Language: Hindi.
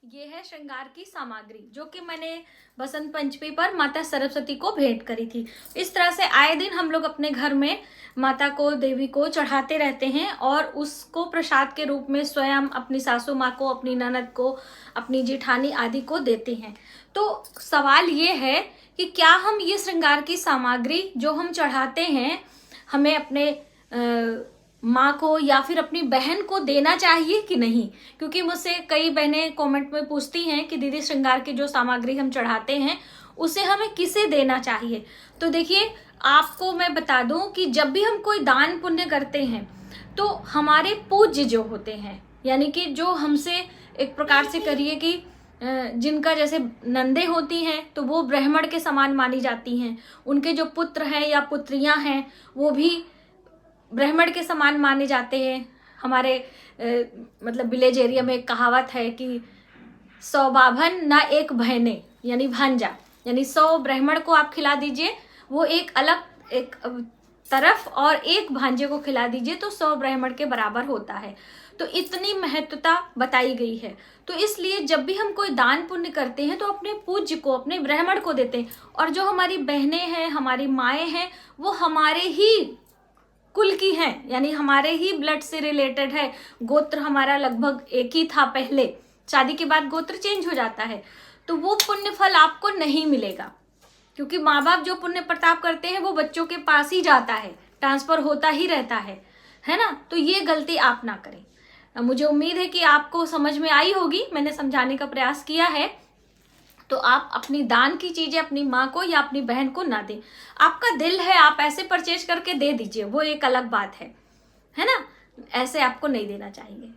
ये है श्रृंगार की सामग्री जो कि मैंने बसंत पंचमी पर माता सरस्वती को भेंट करी थी। इस तरह से आए दिन हम लोग अपने घर में माता को, देवी को चढ़ाते रहते हैं और उसको प्रसाद के रूप में स्वयं अपनी सासू माँ को, अपनी ननद को, अपनी जेठानी आदि को देते हैं। तो सवाल ये है कि क्या हम ये श्रृंगार की सामग्री जो हम चढ़ाते हैं हमें अपने माँ को या फिर अपनी बहन को देना चाहिए कि नहीं। क्योंकि मुझसे कई बहनें कमेंट में पूछती हैं कि दीदी श्रृंगार की जो सामग्री हम चढ़ाते हैं उसे हमें किसे देना चाहिए। तो देखिए, आपको मैं बता दूं कि जब भी हम कोई दान पुण्य करते हैं तो हमारे पूज्य जो होते हैं, यानी कि जो हमसे एक प्रकार से करिए कि जिनका जैसे नंदे होती हैं तो वो ब्राह्मण के समान मानी जाती हैं, उनके जो पुत्र हैं या पुत्रियां हैं वो भी ब्राह्मण के समान माने जाते हैं। हमारे मतलब विलेज एरिया में एक कहावत है कि 100 बाभन ना एक बहने, यानी भांजा, यानी 100 ब्राह्मण को आप खिला दीजिए वो एक अलग एक तरफ और एक भांजे को खिला दीजिए तो 100 ब्राह्मण के बराबर होता है। तो इतनी महत्वता बताई गई है। तो इसलिए जब भी हम कोई दान पुण्य करते हैं तो अपने पूज्य को, अपने ब्राह्मण को देते हैं। और जो हमारी बहनें हैं, हमारी माएँ हैं, वो हमारे ही कुल की हैं, यानी हमारे ही ब्लड से रिलेटेड है। गोत्र हमारा लगभग एक ही था पहले, शादी के बाद गोत्र चेंज हो जाता है। तो वो पुण्य फल आपको नहीं मिलेगा, क्योंकि माँ बाप जो पुण्य प्रताप करते हैं वो बच्चों के पास ही जाता है, ट्रांसफर होता ही रहता है ना। तो ये गलती आप ना करें। मुझे उम्मीद है कि आपको समझ में आई होगी, मैंने समझाने का प्रयास किया है। तो आप अपनी दान की चीजें अपनी माँ को या अपनी बहन को ना दें। आपका दिल है, आप ऐसे परचेज करके दे दीजिए, वो एक अलग बात है ना। ऐसे आपको नहीं देना चाहिए।